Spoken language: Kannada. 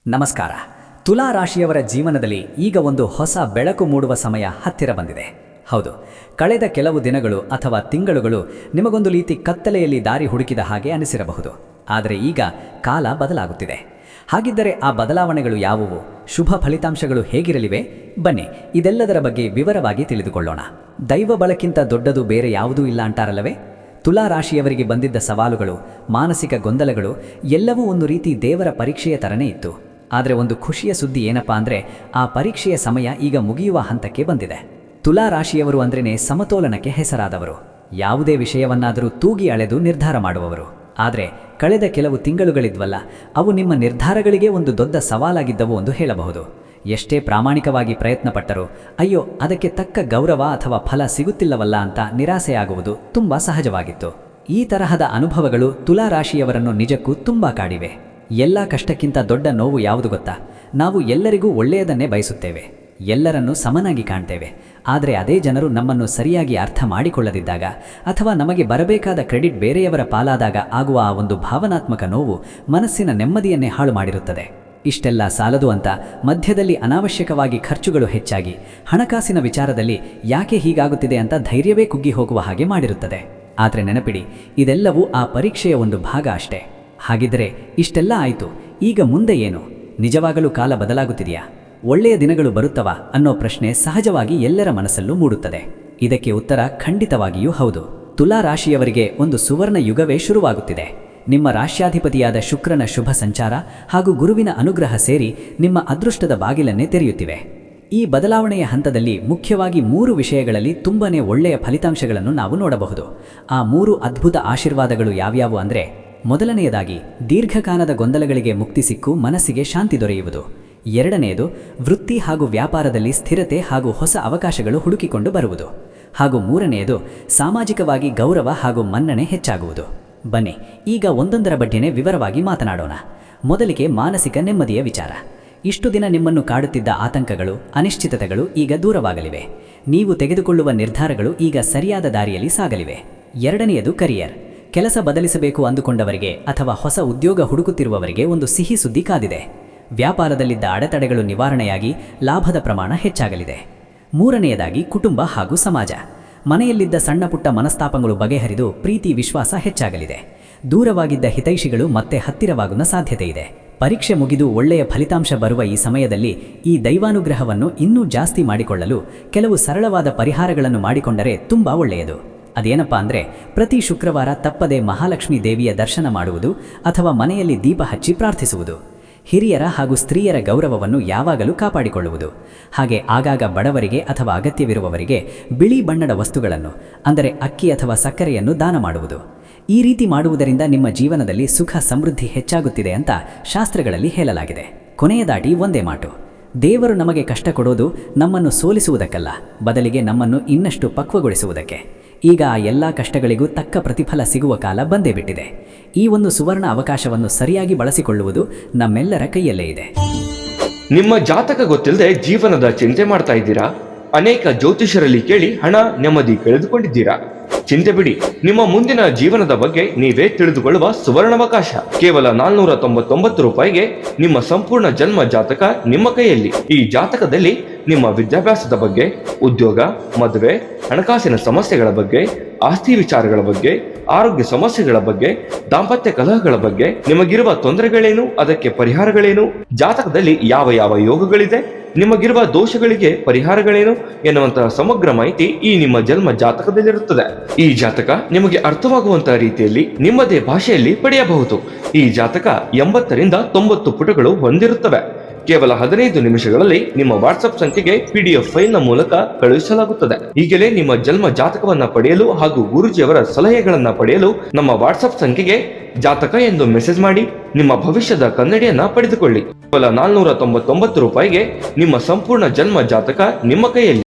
ನಮಸ್ಕಾರ. ತುಲಾ ರಾಶಿಯವರ ಜೀವನದಲ್ಲಿ ಈಗ ಒಂದು ಹೊಸ ಬೆಳಕು ಮೂಡುವ ಸಮಯ ಹತ್ತಿರ ಬಂದಿದೆ. ಹೌದು, ಕಳೆದ ಕೆಲವು ದಿನಗಳು ಅಥವಾ ತಿಂಗಳುಗಳು ನಿಮಗೊಂದು ರೀತಿ ಕತ್ತಲೆಯಲ್ಲಿ ದಾರಿ ಹುಡುಕಿದ ಹಾಗೆ ಅನಿಸಿರಬಹುದು. ಆದರೆ ಈಗ ಕಾಲ ಬದಲಾಗುತ್ತಿದೆ. ಹಾಗಿದ್ದರೆ ಆ ಬದಲಾವಣೆಗಳು ಯಾವುವು? ಶುಭ ಫಲಿತಾಂಶಗಳು ಹೇಗಿರಲಿವೆ? ಬನ್ನಿ, ಇದೆಲ್ಲದರ ಬಗ್ಗೆ ವಿವರವಾಗಿ ತಿಳಿದುಕೊಳ್ಳೋಣ. ದೈವ ಬಳಕ್ಕಿಂತ ದೊಡ್ಡದು ಬೇರೆ ಯಾವುದೂ ಇಲ್ಲ ಅಂತಾರಲ್ಲವೇ? ತುಲಾ ರಾಶಿಯವರಿಗೆ ಬಂದಿದ್ದ ಸವಾಲುಗಳು, ಮಾನಸಿಕ ಗೊಂದಲಗಳು ಎಲ್ಲವೂ ಒಂದು ರೀತಿ ದೇವರ ಪರೀಕ್ಷೆಯ ಥರನೇ ಇತ್ತು. ಆದರೆ ಒಂದು ಖುಷಿಯ ಸುದ್ದಿ ಏನಪ್ಪಾ ಅಂದರೆ, ಆ ಪರೀಕ್ಷೆಯ ಸಮಯ ಈಗ ಮುಗಿಯುವ ಹಂತಕ್ಕೆ ಬಂದಿದೆ. ತುಲಾ ರಾಶಿಯವರು ಅಂದ್ರೇ ಸಮತೋಲನಕ್ಕೆ ಹೆಸರಾದವರು. ಯಾವುದೇ ವಿಷಯವನ್ನಾದರೂ ತೂಗಿ ಅಳೆದು ನಿರ್ಧಾರ ಮಾಡುವವರು. ಆದರೆ ಕಳೆದ ಕೆಲವು ತಿಂಗಳುಗಳಿದ್ವಲ್ಲ, ಅವು ನಿಮ್ಮ ನಿರ್ಧಾರಗಳಿಗೆ ಒಂದು ದೊಡ್ಡ ಸವಾಲಾಗಿದ್ದವು ಎಂದು ಹೇಳಬಹುದು. ಎಷ್ಟೇ ಪ್ರಾಮಾಣಿಕವಾಗಿ ಪ್ರಯತ್ನಪಟ್ಟರೂ ಅಯ್ಯೋ, ಅದಕ್ಕೆ ತಕ್ಕ ಗೌರವ ಅಥವಾ ಫಲ ಸಿಗುತ್ತಿಲ್ಲವಲ್ಲ ಅಂತ ನಿರಾಸೆಯಾಗುವುದು ತುಂಬ ಸಹಜವಾಗಿತ್ತು. ಈ ತರಹದ ಅನುಭವಗಳು ತುಲಾ ರಾಶಿಯವರನ್ನು ನಿಜಕ್ಕೂ ತುಂಬ ಕಾಡಿವೆ. ಎಲ್ಲ ಕಷ್ಟಕ್ಕಿಂತ ದೊಡ್ಡ ನೋವು ಯಾವುದು ಗೊತ್ತಾ? ನಾವು ಎಲ್ಲರಿಗೂ ಒಳ್ಳೆಯದನ್ನೇ ಬಯಸುತ್ತೇವೆ, ಎಲ್ಲರನ್ನೂ ಸಮನಾಗಿ ಕಾಣ್ತೇವೆ. ಆದರೆ ಅದೇ ಜನರು ನಮ್ಮನ್ನು ಸರಿಯಾಗಿ ಅರ್ಥ ಮಾಡಿಕೊಳ್ಳದಿದ್ದಾಗ ಅಥವಾ ನಮಗೆ ಬರಬೇಕಾದ ಕ್ರೆಡಿಟ್ ಬೇರೆಯವರ ಪಾಲಾದಾಗ ಆಗುವ ಆ ಒಂದು ಭಾವನಾತ್ಮಕ ನೋವು ಮನಸ್ಸಿನ ನೆಮ್ಮದಿಯನ್ನೇ ಹಾಳು ಮಾಡಿರುತ್ತದೆ. ಇಷ್ಟೆಲ್ಲ ಸಾಲದು ಅಂತ ಮಧ್ಯದಲ್ಲಿ ಅನಾವಶ್ಯಕವಾಗಿ ಖರ್ಚುಗಳು ಹೆಚ್ಚಾಗಿ ಹಣಕಾಸಿನ ವಿಚಾರದಲ್ಲಿ ಯಾಕೆ ಹೀಗಾಗುತ್ತಿದೆ ಅಂತ ಧೈರ್ಯವೇ ಕುಗ್ಗಿ ಹೋಗುವ ಹಾಗೆ ಮಾಡಿರುತ್ತದೆ. ಆದರೆ ನೆನಪಿಡಿ, ಇದೆಲ್ಲವೂ ಆ ಪರೀಕ್ಷೆಯ ಒಂದು ಭಾಗ ಅಷ್ಟೇ. ಹಾಗಿದ್ದರೆ ಇಷ್ಟೆಲ್ಲ ಆಯಿತು, ಈಗ ಮುಂದೆ ಏನು? ನಿಜವಾಗಲೂ ಕಾಲ ಬದಲಾಗುತ್ತಿದೆಯಾ? ಒಳ್ಳೆಯ ದಿನಗಳು ಬರುತ್ತವಾ ಅನ್ನೋ ಪ್ರಶ್ನೆ ಸಹಜವಾಗಿ ಎಲ್ಲರ ಮನಸ್ಸಲ್ಲೂ ಮೂಡುತ್ತದೆ. ಇದಕ್ಕೆ ಉತ್ತರ ಖಂಡಿತವಾಗಿಯೂ ಹೌದು. ತುಲಾ ರಾಶಿಯವರಿಗೆ ಒಂದು ಸುವರ್ಣ ಯುಗವೇ ಶುರುವಾಗುತ್ತಿದೆ. ನಿಮ್ಮ ರಾಶ್ಯಾಧಿಪತಿಯಾದ ಶುಕ್ರನ ಶುಭ ಸಂಚಾರ ಹಾಗೂ ಗುರುವಿನ ಅನುಗ್ರಹ ಸೇರಿ ನಿಮ್ಮ ಅದೃಷ್ಟದ ಬಾಗಿಲನ್ನೇ ತೆರೆಯುತ್ತಿವೆ. ಈ ಬದಲಾವಣೆಯ ಹಂತದಲ್ಲಿ ಮುಖ್ಯವಾಗಿ 3 ವಿಷಯಗಳಲ್ಲಿ ತುಂಬನೇ ಒಳ್ಳೆಯ ಫಲಿತಾಂಶಗಳನ್ನು ನಾವು ನೋಡಬಹುದು. ಆ 3 ಅದ್ಭುತ ಆಶೀರ್ವಾದಗಳು ಯಾವ್ಯಾವು ಅಂದರೆ, ಮೊದಲನೆಯದಾಗಿ ದೀರ್ಘಕಾಲದ ಗೊಂದಲಗಳಿಗೆ ಮುಕ್ತಿ ಸಿಕ್ಕು ಮನಸ್ಸಿಗೆ ಶಾಂತಿ ದೊರೆಯುವುದು. ಎರಡನೆಯದು ವೃತ್ತಿ ಹಾಗೂ ವ್ಯಾಪಾರದಲ್ಲಿ ಸ್ಥಿರತೆ ಹಾಗೂ ಹೊಸ ಅವಕಾಶಗಳು ಹುಡುಕಿಕೊಂಡು ಬರುವುದು. ಹಾಗೂ ಮೂರನೆಯದು ಸಾಮಾಜಿಕವಾಗಿ ಗೌರವ ಹಾಗೂ ಮನ್ನಣೆ ಹೆಚ್ಚಾಗುವುದು. ಬನ್ನಿ, ಈಗ ಒಂದೊಂದರ ಬಗ್ಗೆನೇ ವಿವರವಾಗಿ ಮಾತನಾಡೋಣ. ಮೊದಲಿಗೆ ಮಾನಸಿಕ ನೆಮ್ಮದಿಯ ವಿಚಾರ. ಇಷ್ಟು ದಿನ ನಿಮ್ಮನ್ನು ಕಾಡುತ್ತಿದ್ದ ಆತಂಕಗಳು, ಅನಿಶ್ಚಿತತೆಗಳು ಈಗ ದೂರವಾಗಲಿವೆ. ನೀವು ತೆಗೆದುಕೊಳ್ಳುವ ನಿರ್ಧಾರಗಳು ಈಗ ಸರಿಯಾದ ದಾರಿಯಲ್ಲಿ ಸಾಗಲಿವೆ. ಎರಡನೆಯದು ಕರಿಯರ್. ಕೆಲಸ ಬದಲಿಸಬೇಕು ಅಂದುಕೊಂಡವರಿಗೆ ಅಥವಾ ಹೊಸ ಉದ್ಯೋಗ ಹುಡುಕುತ್ತಿರುವವರಿಗೆ ಒಂದು ಸಿಹಿ ಸುದ್ದಿ ಕಾದಿದೆ. ವ್ಯಾಪಾರದಲ್ಲಿದ್ದ ಅಡೆತಡೆಗಳು ನಿವಾರಣೆಯಾಗಿ ಲಾಭದ ಪ್ರಮಾಣ ಹೆಚ್ಚಾಗಲಿದೆ. ಮೂರನೆಯದಾಗಿ ಕುಟುಂಬ ಹಾಗೂ ಸಮಾಜ. ಮನೆಯಲ್ಲಿದ್ದ ಸಣ್ಣ ಪುಟ್ಟ ಮನಸ್ತಾಪಗಳು ಬಗೆಹರಿದು ಪ್ರೀತಿ ವಿಶ್ವಾಸ ಹೆಚ್ಚಾಗಲಿದೆ. ದೂರವಾಗಿದ್ದ ಹಿತೈಷಿಗಳು ಮತ್ತೆ ಹತ್ತಿರವಾಗುವ ಸಾಧ್ಯತೆ ಇದೆ. ಪರೀಕ್ಷೆ ಮುಗಿದು ಒಳ್ಳೆಯ ಫಲಿತಾಂಶ ಬರುವ ಈ ಸಮಯದಲ್ಲಿ ಈ ದೈವಾನುಗ್ರಹವನ್ನು ಇನ್ನೂ ಜಾಸ್ತಿ ಮಾಡಿಕೊಳ್ಳಲು ಕೆಲವು ಸರಳವಾದ ಪರಿಹಾರಗಳನ್ನು ಮಾಡಿಕೊಂಡರೆ ತುಂಬ ಒಳ್ಳೆಯದು. ಅದೇನಪ್ಪ ಅಂದರೆ, ಪ್ರತಿ ಶುಕ್ರವಾರ ತಪ್ಪದೆ ಮಹಾಲಕ್ಷ್ಮೀ ದೇವಿಯ ದರ್ಶನ ಮಾಡುವುದು ಅಥವಾ ಮನೆಯಲ್ಲಿ ದೀಪ ಹಚ್ಚಿ ಪ್ರಾರ್ಥಿಸುವುದು. ಹಿರಿಯರ ಹಾಗೂ ಸ್ತ್ರೀಯರ ಗೌರವವನ್ನು ಯಾವಾಗಲೂ ಕಾಪಾಡಿಕೊಳ್ಳುವುದು. ಹಾಗೆ ಆಗಾಗ ಬಡವರಿಗೆ ಅಥವಾ ಅಗತ್ಯವಿರುವವರಿಗೆ ಬಿಳಿ ಬಣ್ಣದ ವಸ್ತುಗಳನ್ನು ಅಂದರೆ ಅಕ್ಕಿ ಅಥವಾ ಸಕ್ಕರೆಯನ್ನು ದಾನ ಮಾಡುವುದು. ಈ ರೀತಿ ಮಾಡುವುದರಿಂದ ನಿಮ್ಮ ಜೀವನದಲ್ಲಿ ಸುಖ ಸಮೃದ್ಧಿ ಹೆಚ್ಚಾಗುತ್ತಿದೆ ಅಂತ ಶಾಸ್ತ್ರಗಳಲ್ಲಿ ಹೇಳಲಾಗಿದೆ. ಕೊನೆಯದಾಗಿ ಒಂದೇ ಮಾತು: ದೇವರು ನಮಗೆ ಕಷ್ಟ ಕೊಡೋದು ನಮ್ಮನ್ನು ಸೋಲಿಸುವುದಕ್ಕಲ್ಲ, ಬದಲಿಗೆ ನಮ್ಮನ್ನು ಇನ್ನಷ್ಟು ಪಕ್ವಗೊಳಿಸುವುದಕ್ಕೆ. ಈಗ ಆ ಎಲ್ಲ ಕಷ್ಟಗಳಿಗೂ ತಕ್ಕ ಪ್ರತಿಫಲ ಸಿಗುವ ಕಾಲ ಬಂದೇ ಬಿಟ್ಟಿದೆ. ಈ ಒಂದು ಸುವರ್ಣ ಅವಕಾಶವನ್ನು ಸರಿಯಾಗಿ ಬಳಸಿಕೊಳ್ಳುವುದು ನಮ್ಮೆಲ್ಲರ ಕೈಯಲ್ಲೇ ಇದೆ. ನಿಮ್ಮ ಜಾತಕ ಗೊತ್ತಿಲ್ಲದೆ ಜೀವನದ ಚಿಂತೆ ಮಾಡ್ತಾ ಇದ್ದೀರಾ? ಅನೇಕ ಜ್ಯೋತಿಷರಲ್ಲಿ ಕೇಳಿ ಹಣ ನೆಮ್ಮದಿ ಕಳೆದುಕೊಂಡಿದ್ದೀರಾ? ಚಿಂತೆ ಬಿಡಿ, ನಿಮ್ಮ ಮುಂದಿನ ಜೀವನದ ಬಗ್ಗೆ ನೀವೇ ತಿಳಿದುಕೊಳ್ಳುವ ಸುವರ್ಣಾವಕಾಶ. ಕೇವಲ 499 ರೂಪಾಯಿಗೆ ನಿಮ್ಮ ಸಂಪೂರ್ಣ ಜನ್ಮ ಜಾತಕ ನಿಮ್ಮ ಕೈಯಲ್ಲಿ. ಈ ಜಾತಕದಲ್ಲಿ ನಿಮ್ಮ ವಿದ್ಯಾಭ್ಯಾಸದ ಬಗ್ಗೆ, ಉದ್ಯೋಗ, ಮದುವೆ, ಹಣಕಾಸಿನ ಸಮಸ್ಯೆಗಳ ಬಗ್ಗೆ, ಆಸ್ತಿ ವಿಚಾರಗಳ ಬಗ್ಗೆ, ಆರೋಗ್ಯ ಸಮಸ್ಯೆಗಳ ಬಗ್ಗೆ, ದಾಂಪತ್ಯ ಕಲಹಗಳ ಬಗ್ಗೆ, ನಿಮಗಿರುವ ತೊಂದರೆಗಳೇನು, ಅದಕ್ಕೆ ಪರಿಹಾರಗಳೇನು, ಜಾತಕದಲ್ಲಿ ಯಾವ ಯಾವ ಯೋಗಗಳಿದೆ, ನಿಮಗಿರುವ ದೋಷಗಳಿಗೆ ಪರಿಹಾರಗಳೇನು ಎನ್ನುವಂತಹ ಸಮಗ್ರ ಮಾಹಿತಿ ಈ ನಿಮ್ಮ ಜನ್ಮ ಜಾತಕದಲ್ಲಿರುತ್ತದೆ. ಈ ಜಾತಕ ನಿಮಗೆ ಅರ್ಥವಾಗುವಂತಹ ರೀತಿಯಲ್ಲಿ ನಿಮ್ಮದೇ ಭಾಷೆಯಲ್ಲಿ ಪಡೆಯಬಹುದು. ಈ ಜಾತಕ 80ರಿಂದ 90 ಪುಟಗಳು ಹೊಂದಿರುತ್ತವೆ. ಕೇವಲ 15 ನಿಮಿಷಗಳಲ್ಲಿ ನಿಮ್ಮ ವಾಟ್ಸ್ಆಪ್ ಸಂಖ್ಯೆಗೆ PDF ಫೈಲ್ನ ಮೂಲಕ ಕಳುಹಿಸಲಾಗುತ್ತದೆ. ಈಗಲೇ ನಿಮ್ಮ ಜನ್ಮ ಜಾತಕವನ್ನ ಪಡೆಯಲು ಹಾಗೂ ಗುರುಜಿಯವರ ಸಲಹೆಗಳನ್ನ ಪಡೆಯಲು ನಮ್ಮ ವಾಟ್ಸ್ಆಪ್ ಸಂಖ್ಯೆಗೆ ಜಾತಕ ಎಂದು ಮೆಸೇಜ್ ಮಾಡಿ ನಿಮ್ಮ ಭವಿಷ್ಯದ ಕನ್ನಡಿಯನ್ನ ಪಡೆದುಕೊಳ್ಳಿ. ಕೇವಲ 499 ರೂಪಾಯಿಗೆ ನಿಮ್ಮ ಸಂಪೂರ್ಣ ಜನ್ಮ ಜಾತಕ ನಿಮ್ಮ ಕೈಯಲ್ಲಿ.